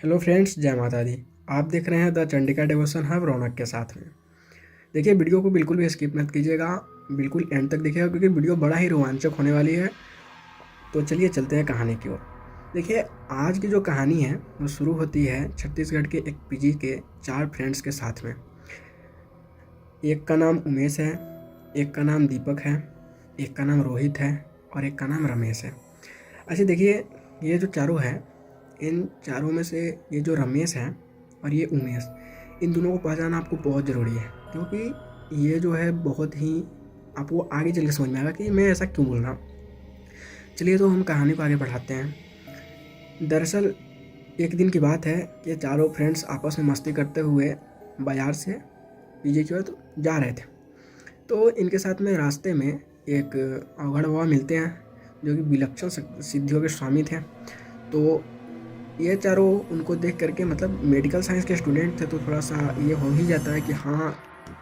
Hello friends, जय माता दी। आप देख रहे हैं द चंडिका डिवोशन हब रौनक के साथ में। देखिए, वीडियो को बिल्कुल भी स्किप मत कीजिएगा, बिल्कुल एंड तक देखिएगा क्योंकि वीडियो बड़ा ही रोमांचक होने वाली है। तो चलिए चलते हैं कहानी की ओर। देखिए, आज की जो कहानी है वो शुरू होती है छत्तीसगढ़ के एक पीजी के 4 फ्रेंड्स के साथ में। एक का नाम उमेश है, एक का नाम दीपक है, एक का नाम रोहित है और एक का नाम रमेश है। अच्छा देखिए, ये जो चारों हैं, इन चारों में से ये जो रमेश है और ये उमेश, इन दोनों को पहचानना आपको बहुत ज़रूरी है क्योंकि ये जो है बहुत ही आपको आगे चल के समझ में आएगा कि मैं ऐसा क्यों बोल रहा हूँ। चलिए तो हम कहानी को आगे बढ़ाते हैं। दरअसल एक दिन की बात है कि ये चारों फ्रेंड्स आपस में मस्ती करते हुए बाजार से पीजी की ओर जा रहे थे। तो इनके साथ में रास्ते में एक अवघड़ बाबा मिलते हैं जो कि विलक्षण सिद्धियों के स्वामी थे। तो ये चारों उनको देख करके, मतलब मेडिकल साइंस के स्टूडेंट थे, तो थोड़ा सा ये हो ही जाता है कि हाँ,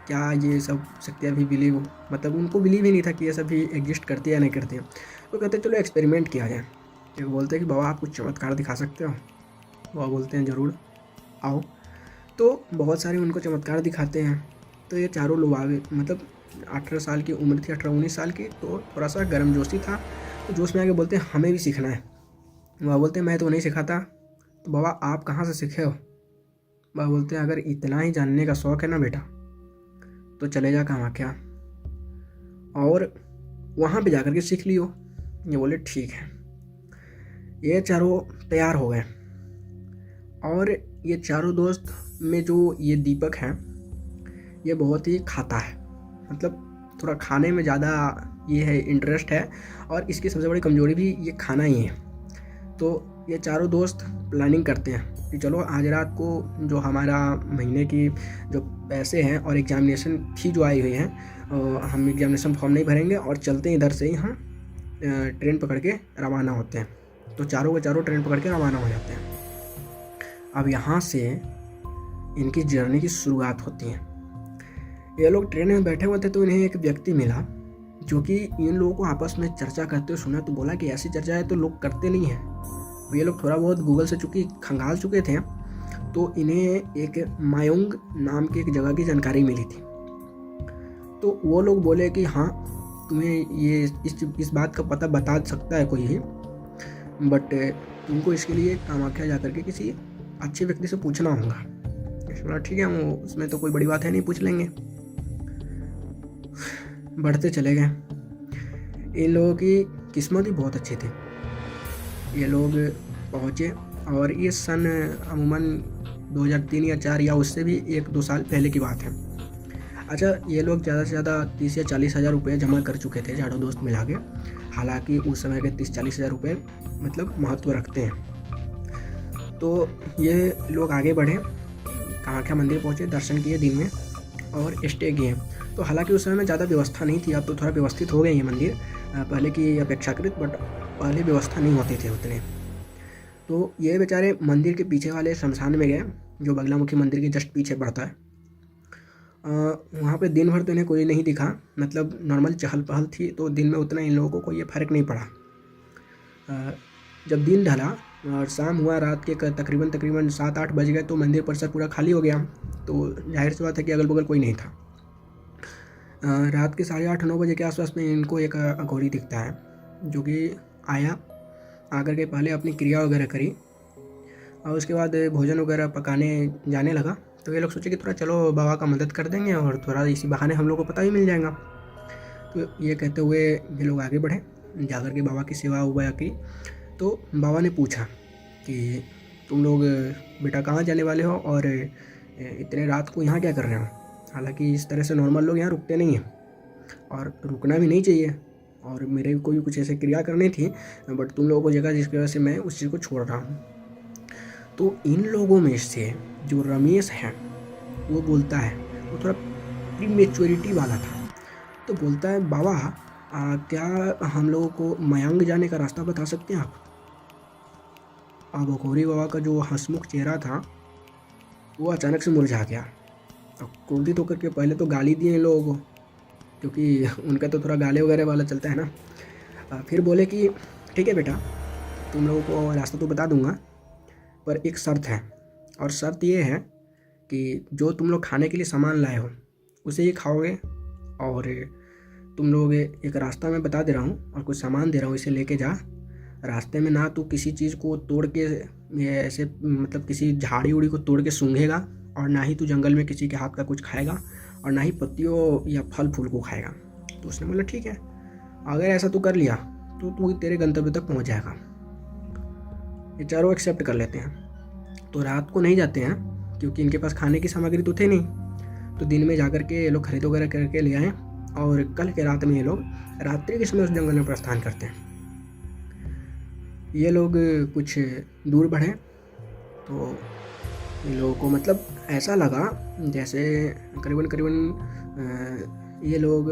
क्या ये सब शक्तियाँ भी बिलीव, मतलब उनको बिलीव ही नहीं था कि ये सब भी एग्जिस्ट करती है या नहीं करती है। तो कहते चलो एक्सपेरिमेंट किया जाए। तो बोलते हैं कि बाबा आप कुछ चमत्कार दिखा सकते हो। बाबा बोलते हैं ज़रूर, आओ। तो बहुत सारे उनको चमत्कार दिखाते हैं। तो ये चारों लोग आगे, मतलब 18 साल की उम्र थी, 18-19 साल की, तो थोड़ा सा गर्मजोशी था। तो जोश में आके बोलते हैं हमें भी सीखना है। बाबा बोलते हैं मैं तो नहीं सिखाता। तो बाबा आप कहाँ से सीखे हो? बाबा बोलते हैं अगर इतना ही जानने का शौक है ना बेटा, तो चले जा कामाख्या और वहाँ पे जाकर के सीख लियो। ये बोले ठीक है। ये चारों तैयार हो गए और ये चारों दोस्त में जो ये दीपक है, ये बहुत ही खाता है, मतलब थोड़ा खाने में ज़्यादा ये है, इंटरेस्ट है। और इसकी सबसे बड़ी कमजोरी भी ये खाना ही है। तो ये चारों दोस्त प्लानिंग करते हैं कि चलो आज रात को जो हमारा महीने की जो पैसे हैं और एग्जामिनेशन फी जो आई हुई है, हम एग्जामिनेशन फॉर्म नहीं भरेंगे और चलते हैं इधर से ही, हम ट्रेन पकड़ के रवाना होते हैं। तो चारों के चारों ट्रेन पकड़ के रवाना हो जाते हैं। अब यहाँ से इनकी जर्नी की शुरुआत होती है। ये लोग ट्रेन में बैठे हुए थे तो इन्हें एक व्यक्ति मिला जो कि इन लोगों को आपस में चर्चा करते हुए सुना। तो बोला कि ऐसी चर्चा है तो लोग करते नहीं हैं। ये लोग थोड़ा बहुत गूगल से खंगाल चुके थे, तो इन्हें एक मायोंग नाम की एक जगह की जानकारी मिली थी। तो वो लोग बोले कि हाँ, तुम्हें ये इस बात का पता बता सकता है कोई ही, बट तुमको इसके लिए कामाख्या जाकर के किसी अच्छे व्यक्ति से पूछना होगा। बोला ठीक है, वो उसमें तो कोई बड़ी बात है नहीं, पूछ लेंगे। बढ़ते चले गए। इन लोगों की किस्मत ही बहुत अच्छी थी। ये लोग पहुँचे और ये सन अमूमन 2003 या 4 या उससे भी 1-2 साल पहले की बात है। अच्छा, ये लोग ज़्यादा से ज़्यादा 30 या 40 हज़ार रुपये जमा कर चुके थे चारों दोस्त मिला के। हालांकि उस समय के 30-40 हज़ार रुपये मतलब महत्व रखते हैं। तो ये लोग आगे बढ़े, कामाख्या मंदिर पहुँचे, दर्शन किए दिन में और स्टे किए। तो हालांकि उस समय में ज़्यादा व्यवस्था नहीं थी, अब तो थोड़ा व्यवस्थित हो गए ये मंदिर पहले की अपेक्षाकृत, बट पहले व्यवस्था नहीं होती थी उतने। तो ये बेचारे मंदिर के पीछे वाले शमशान में गए, जो बगलामुखी मंदिर के जस्ट पीछे पड़ता है। वहाँ पे दिन भर तो इन्हें कोई नहीं दिखा, मतलब नॉर्मल चहल पहल थी, तो दिन में उतना इन लोगों को कोई फ़र्क नहीं पड़ा। जब दिन ढला और शाम हुआ, रात के तकरीबन 7-8 बज गए, तो मंदिर परिसर पूरा खाली हो गया। तो जाहिर सी बात है कि अगल बगल कोई नहीं था। रात के 8:30-9 बजे के आसपास में इनको एक अघोरी दिखता है जो कि आया, आकर के पहले अपनी क्रिया वगैरह करी और उसके बाद भोजन वगैरह पकाने जाने लगा। तो ये लोग सोचे कि थोड़ा चलो बाबा का मदद कर देंगे और थोड़ा इसी बहाने हम लोग को पता भी मिल जाएगा। तो ये कहते हुए ये लोग आगे बढ़े, जाकर के बाबा की सेवा उवा की। तो बाबा ने पूछा कि तुम लोग बेटा कहाँ जाने वाले हो और इतने रात को यहाँ क्या कर रहे हो? हालांकि इस तरह से नॉर्मल लोग यहाँ रुकते नहीं हैं और रुकना भी नहीं चाहिए, और मेरे को भी कुछ ऐसे क्रिया करनी थी, बट तुम लोगों को जगह जिसकी वजह से मैं उस चीज़ को छोड़ रहा हूँ। तो इन लोगों में से जो रमेश है वो बोलता है, वो थोड़ा प्रीमेच्योरिटी वाला था, तो बोलता है बाबा क्या हम लोगों को मयांग जाने का रास्ता बता सकते हैं आप? अब अघोरी बाबा का जो हंसमुख चेहरा था वो अचानक से मुरझा गया। अब क्रोधित होकर के पहले तो गाली दिए इन लोगों को, क्योंकि उनका तो थोड़ा गाले वगैरह वाला चलता है ना। फिर बोले कि ठीक है बेटा, तुम लोगों को रास्ता तो बता दूंगा, पर एक शर्त है, और शर्त ये है कि जो तुम लोग खाने के लिए सामान लाए हो उसे ही खाओगे, और तुम लोग एक रास्ता मैं बता दे रहा हूँ और कुछ सामान दे रहा हूँ, इसे लेके जा। रास्ते में ना तू किसी चीज़ को तोड़ के, ये ऐसे मतलब किसी झाड़ी उड़ी को तोड़ के सूंघेगा, और ना ही तू जंगल में किसी के हाथ का कुछ खाएगा, और ना ही पत्तियों या फल फूल को खाएगा। तो उसने बोला ठीक है, अगर ऐसा तू कर लिया तो तू तेरे गंतव्य तक पहुँच जाएगा। ये चारों एक्सेप्ट कर लेते हैं। तो रात को नहीं जाते हैं क्योंकि इनके पास खाने की सामग्री तो थे नहीं, तो दिन में जाकर के ये लोग खरीद वगैरह करके ले आए, और कल के रात में ये लोग रात्रि के समय उस जंगल में प्रस्थान करते हैं। ये लोग कुछ दूर बढ़े तो इन लोगों को मतलब ऐसा लगा जैसे करीबन ये लोग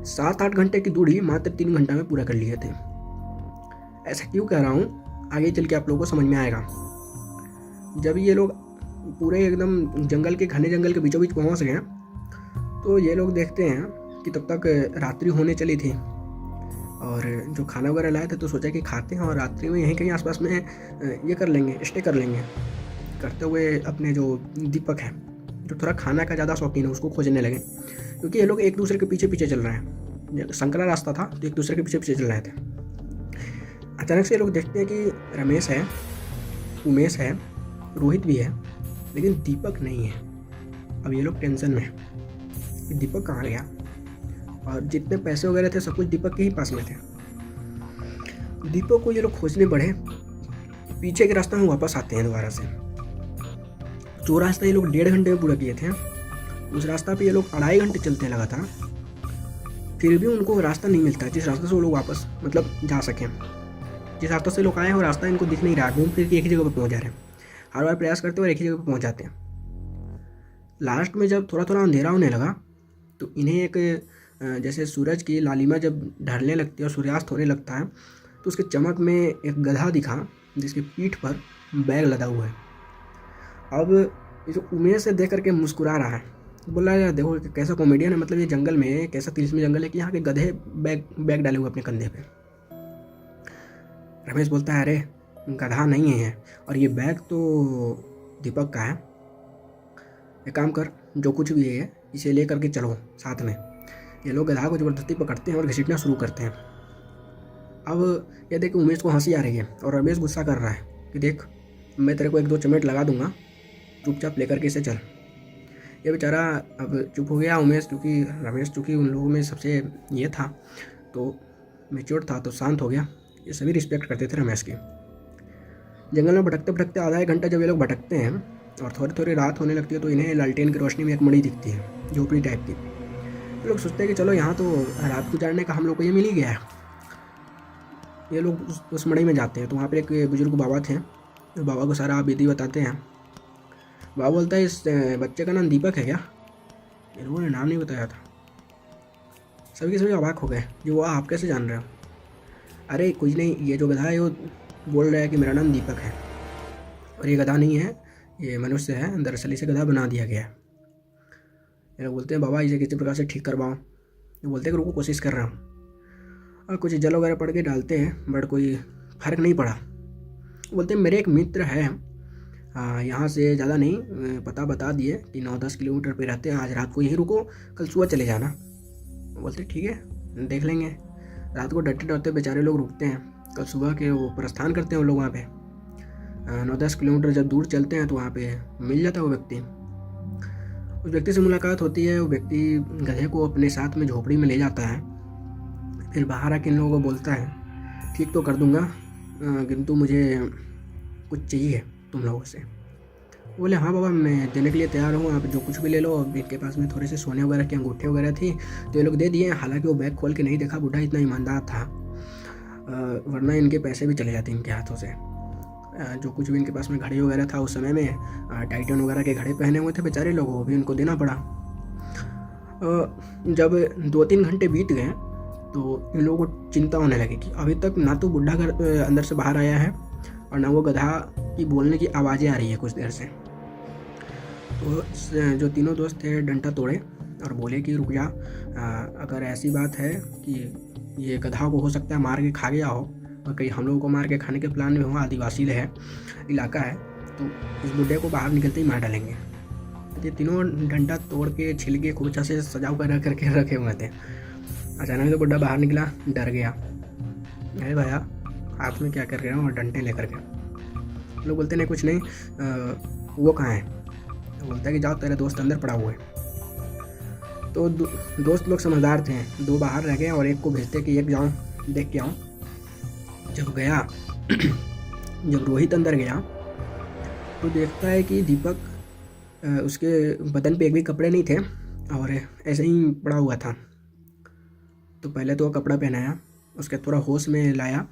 7-8 घंटे की दूरी मात्र 3 घंटा में पूरा कर लिए थे। ऐसा क्यों कह रहा हूँ, आगे चल के आप लोगों को समझ में आएगा। जब ये लोग पूरे एकदम जंगल के घने जंगल के बीचों बीच पहुँच गए तो ये लोग देखते हैं कि तब तक रात्रि होने चली थी, और जो खाना वगैरह लाए थे तो सोचा कि खाते हैं और रात्रि में यहीं कहीं आसपास में ये कर लेंगे, स्टे कर लेंगे। करते हुए अपने जो दीपक है, जो थोड़ा खाना का ज़्यादा शौकीन है, उसको खोजने लगे, क्योंकि ये लोग एक दूसरे के पीछे पीछे चल रहे हैं। संकरा रास्ता था तो एक दूसरे के पीछे पीछे चल रहे थे। अचानक से ये लोग देखते हैं कि रमेश है, उमेश है, रोहित भी है, लेकिन दीपक नहीं है। अब ये लोग टेंशन में है कि दीपक कहाँ गया, और जितने पैसे वगैरह थे सब कुछ दीपक के ही पास में थे। दीपक को ये लोग खोजने बढ़े, पीछे के रास्ते में वापस आते हैं दोबारा से। जो रास्ता ये लोग 1.5 घंटे में पूरा किए थे, उस रास्ता पे ये लोग 2.5 घंटे चलते लगा था, फिर भी उनको रास्ता नहीं मिलता जिस रास्ते से वो लोग वापस मतलब जा सकें। जिस रास्ते से लोग आए हैं वो रास्ता इनको दिख नहीं रहा, घूम फिर के एक ही जगह पर पहुँच जा रहे हैं। हर बार प्रयास करते हुए एक ही जगह पर पहुँच जाते हैं। लास्ट में जब थोड़ा थोड़ा अंधेरा होने लगा तो इन्हें एक जैसे सूरज की लालिमा जब ढलने लगती है और सूर्यास्त होने लगता है तो उसके चमक में एक गधा दिखा जिसकी पीठ पर बैग लदा हुआ है। अब ये जो उमेश से देख करके मुस्कुरा रहा है, बोला यार देखो कैसा कॉमेडियन है, मतलब ये जंगल में कैसा तिलिस्मी जंगल है कि यहाँ के गधे बैग डाले हुए अपने कंधे पे। रमेश बोलता है अरे गधा नहीं है, और ये बैग तो दीपक का है, एक काम कर जो कुछ भी है इसे ले करके चलो साथ में। ये लोग गधा को ज़बरदस्ती पकड़ते हैं और घसीटना शुरू करते हैं। अब ये देख उमेश को हंसी आ रही है और रमेश गुस्सा कर रहा है कि देख मैं तेरे को 1-2 चमेट लगा दूंगा, चुपचाप लेकर के इसे चल। ये बेचारा अब चुप हो गया उमेश, क्योंकि रमेश चूँकि उन लोगों में सबसे ये था तो मेच्योर था, तो शांत हो गया। ये सभी रिस्पेक्ट करते थे रमेश की। जंगल में भटकते भटकते आधा 1 घंटा जब ये लोग भटकते हैं और थोड़ी थोड़ी रात होने लगती है तो इन्हें लालटेन की रोशनी में एक मड़ी दिखती है, झोपड़ी टाइप की। ये लोग सोचते हैं कि चलो यहाँ तो रात गुजारने का हम लोग को ये मिल ही गया है। ये लोग उस मड़ी में जाते हैं तो वहाँ पर एक बुजुर्ग बाबा थे, तो बाबा को सारा विधि बताते हैं। बाबा बोलता है इस बच्चे का नाम दीपक है क्या? इन लोगों ने नाम नहीं बताया था। सभी के सभी अवाक हो गए, जो वो आप कैसे जान रहे हो? अरे कुछ नहीं, ये जो गधा है वो बोल रहा है कि मेरा नाम दीपक है, और ये गधा नहीं है, ये मनुष्य है, दरअसल इसे गधा बना दिया गया है। ये लोग बोलते हैं बाबा इसे किसी प्रकार से ठीक करवाओ। ये बोलते हैं कि रुको कोशिश कर रहा हूँ, और कुछ जल वगैरह पड़ के डालते हैं बट कोई फ़र्क नहीं पड़ा। बोलते हैं मेरे एक मित्र है यहाँ से ज़्यादा नहीं, पता बता दिए कि 9-10 किलोमीटर पे रहते हैं, आज रात को यहीं रुको, कल सुबह चले जाना। बोलते ठीक है देख लेंगे। रात को डरते डरते बेचारे लोग रुकते हैं, कल सुबह के वो प्रस्थान करते हैं वो लोग। वहाँ पे 9-10 किलोमीटर जब दूर चलते हैं तो वहाँ पे मिल जाता है वो व्यक्ति। उस व्यक्ति से मुलाकात होती है। वो व्यक्ति गधे को अपने साथ में झोपड़ी में ले जाता है, फिर बाहर आके इन लोगों को बोलता है ठीक तो कर दूंगा, किंतु मुझे कुछ चाहिए तुम लोगों से। बोले हाँ बाबा मैं देने के लिए तैयार हूँ, आप जो कुछ भी ले लो। इनके पास में थोड़े से सोने वगैरह के अंगूठे वगैरह थी तो ये लोग दे दिए। हालांकि वो बैग खोल के नहीं देखा, बूढ़ा इतना ईमानदार था, वरना इनके पैसे भी चले जाते इनके हाथों से। जो कुछ भी इनके पास में घड़ी वगैरह था उस समय में टाइटन वगैरह के घड़े पहने हुए थे बेचारे लोग, वो भी उनको देना पड़ा। जब 2-3 घंटे बीत गए तो इन लोगों को चिंता होने लगी कि अभी तक ना तो बुढ़ा घर अंदर से बाहर आया है और ना वो गधा की बोलने की आवाज़ें आ रही है कुछ देर से। तो जो तीनों दोस्त थे डंडा तोड़े और बोले कि रुक जा, अगर ऐसी बात है कि ये गधा को हो सकता है मार के खा गया हो और कहीं हम लोगों को मार के खाने के प्लान में हो, आदिवासी है इलाका है, तो इस बुड्ढे को बाहर निकलते ही मार डालेंगे। ये तीनों डंडा तोड़ के छिलके खूब अच्छा से सजाव कर करके रखे हुए थे। अचानक से बुड्ढा बाहर निकला, डर गया, अरे भैया हाथ में क्या कर रहे हो, और डंडे लेकर के। लोग बोलते नहीं कुछ नहीं, वो कहाँ है? तो बोलता है कि जाओ तेरे दोस्त अंदर पड़ा हुआ है। तो दोस्त लोग समझदार थे, 2 बाहर रह गए और एक को भेजते कि एक जाऊँ देख के आऊँ। जब गया जब रोहित अंदर गया तो देखता है कि दीपक, उसके बदन पे एक भी कपड़े नहीं थे और ऐसे ही पड़ा हुआ था। तो पहले तो वो कपड़ा पहनाया, उसके थोड़ा होश में लाया,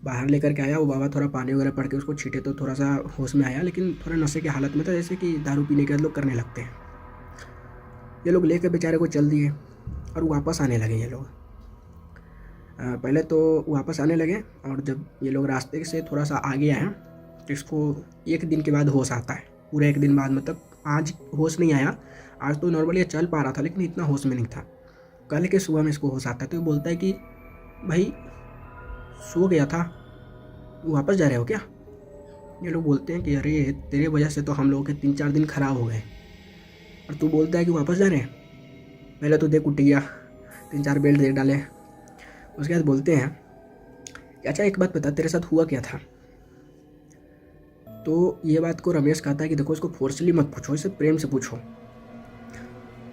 बाहर लेकर के आया। वो बाबा थोड़ा पानी वगैरह पड़ के उसको छीटे तो थोड़ा सा होश में आया, लेकिन थोड़ा नशे की हालत में था, जैसे कि दारू पीने के बाद लोग करने लगते हैं। ये लोग लेकर बेचारे को चल दिए और वापस आने लगे। ये लोग पहले तो वापस आने लगे, और जब ये लोग रास्ते से थोड़ा सा आगे आए तो इसको 1 दिन के बाद होश आता है। पूरे 1 दिन बाद, मतलब आज होश नहीं आया। आज तो नॉर्मली चल पा रहा था लेकिन इतना होश में नहीं था। कल के सुबह में इसको होश आता है। तो ये बोलता है कि भाई सो गया था, वापस जा रहे हो क्या? ये लोग बोलते हैं कि अरे तेरे वजह से तो हम लोगों के 3-4 दिन खराब हो गए, और तू बोलता है कि वापस जा रहे हैं। पहले तो देख उठ गया, 3-4 बेल्ट दे डाले। उसके बाद बोलते हैं कि अच्छा एक बात बता, तेरे साथ हुआ क्या था? तो ये बात को रमेश कहता है कि देखो इसको फोर्सली मत पूछो, इसे प्रेम से पूछो।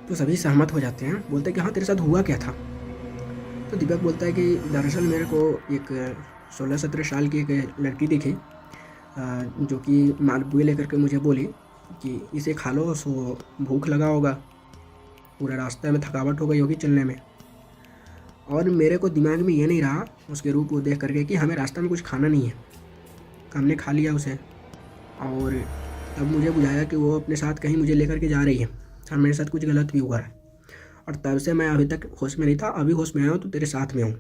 तो सभी सहमत हो जाते हैं, बोलते हैं कि हाँ तेरे साथ हुआ क्या था? तो दीपक बोलता है कि दरअसल मेरे को एक 16-17 साल की एक लड़की दिखी, जो कि मालपुए लेकर के मुझे बोली कि इसे खा लो, सो भूख लगा होगा, पूरा रास्ते में थकावट हो गई होगी चलने में। और मेरे को दिमाग में ये नहीं रहा उसके रूप को देख करके कि हमें रास्ते में कुछ खाना नहीं है, हमने खा लिया उसे। और तब मुझे बुझाया कि वो अपने साथ कहीं मुझे लेकर के जा रही है और मेरे साथ कुछ गलत भी हुआ है। और तब से मैं अभी तक होश में नहीं था, अभी होश में आया हूँ तो तेरे साथ में हूँ।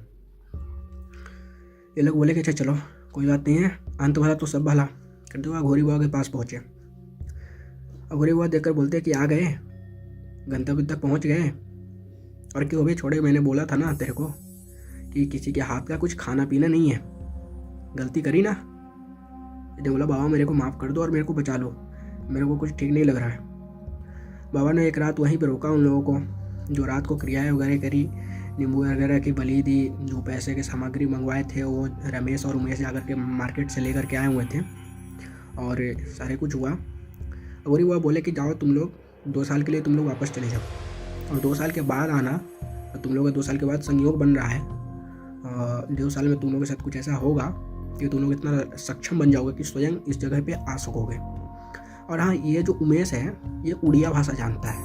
ये लोग बोले कि अच्छा चलो कोई बात नहीं है, अंत भला तो सब भला, करते हुआ घोरी बुआ के पास पहुँचे। और घोरी बुआ देखकर बोलते कि आ गए, गंतव्य तक पहुँच गए। और क्यों भी छोड़े, मैंने बोला था ना तेरे को कि किसी के हाथ का कुछ खाना पीना नहीं है, गलती करी ना। इसने बोला बाबा मेरे को माफ़ कर दो और मेरे को बचा लो, मेरे को कुछ ठीक नहीं लग रहा है। बाबा ने एक रात वहीं पर रोका उन लोगों को, जो रात को क्रियाएँ वगैरह करी, नींबू वगैरह की बलि दी, जो पैसे के सामग्री मंगवाए थे वो रमेश और उमेश जाकर के मार्केट से लेकर के आए हुए थे, और सारे कुछ हुआ। और वही बोले कि जाओ तुम लोग 2 साल के लिए तुम लोग वापस चले जाओ, और 2 साल के बाद आना, तुम लोग का 2 साल के बाद संयोग बन रहा है। 2 साल में तुम लोगों के साथ कुछ ऐसा होगा कि तुम लोग इतना सक्षम बन जाओगे कि स्वयं इस जगह पे आ सकोगे। और हाँ, ये जो उमेश है ये उड़िया भाषा जानता है,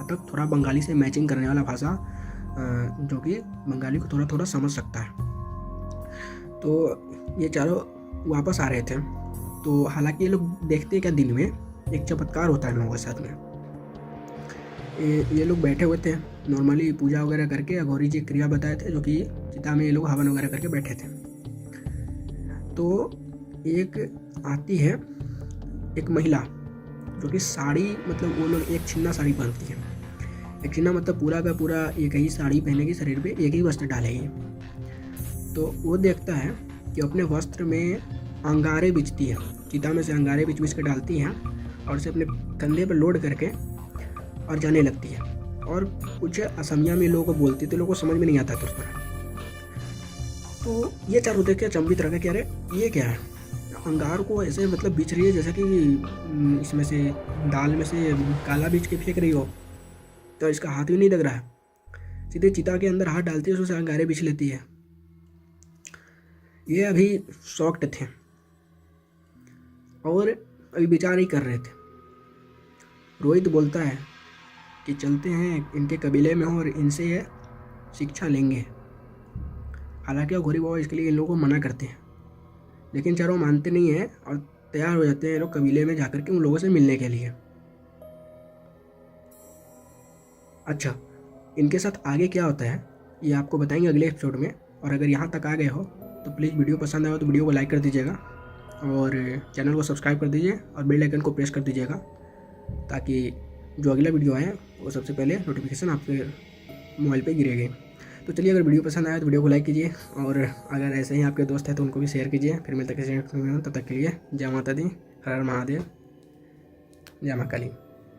मतलब थोड़ा बंगाली से मैचिंग करने वाला भाषा, जो कि बंगाली को थोड़ा थोड़ा समझ सकता है। तो ये चारों वापस आ रहे थे। तो हालांकि ये लोग देखते क्या, दिन में एक चमत्कार होता है लोगों के साथ में। ये लोग बैठे हुए थे नॉर्मली पूजा वगैरह करके, अघोरी जी क्रिया बताए थे, जो कि चिता में ये लोग हवन वगैरह करके बैठे थे। तो एक आती है एक महिला, जो कि साड़ी, मतलब वो लोग एक छिन्ना साड़ी पहनती है। एक छिन्ना मतलब पूरा का पूरा एक ही साड़ी पहनेगी, शरीर पे एक ही वस्त्र डालेगी। तो वो देखता है कि अपने वस्त्र में अंगारे बिछती है, चिता में से अंगारे बिछ के डालती हैं और उसे अपने कंधे पर लोड करके और जाने लगती है। और कुछ असमिया में लोगों को बोलती, तो लोगों को समझ में नहीं आता था उस तरह। तो ये चारों देख के अचंभित रह गए कि अरे ये क्या है, अंगार को ऐसे मतलब बीच रही है जैसे कि इसमें से दाल में से काला बीज के फेंक रही हो, तो इसका हाथ भी नहीं लग रहा है। सीधे चिता के अंदर हाथ डालती है, उससे अंगारे बीछ लेती है। ये अभी शॉक्ड थे और अभी विचार ही कर रहे थे। रोहित बोलता है कि चलते हैं इनके कबीले में और इनसे शिक्षा लेंगे। हालांकि घोरी बाबा इसके लिए इन लोगों को मना करते हैं, लेकिन चारों मानते नहीं हैं और तैयार हो जाते हैं लोग कबीले में जाकर के उन लोगों से मिलने के लिए। अच्छा, इनके साथ आगे क्या होता है ये आपको बताएंगे अगले एपिसोड में। और अगर यहाँ तक आ गए हो तो प्लीज़ वीडियो पसंद आए हो तो वीडियो को लाइक कर दीजिएगा और चैनल को सब्सक्राइब कर दीजिए और बेल आइकन को प्रेस कर दीजिएगा, ताकि जो अगला वीडियो आए वो सबसे पहले नोटिफिकेशन आपके मोबाइल पे गिरेगी। तो चलिए, अगर वीडियो पसंद आया तो वीडियो को लाइक कीजिए, और अगर ऐसे ही आपके दोस्त हैं तो उनको भी शेयर कीजिए। फिर मिलते हैं किसी नेक्स्ट वीडियो में, तब तक के लिए जय माता दी, हर हर महादेव, जय माँ काली।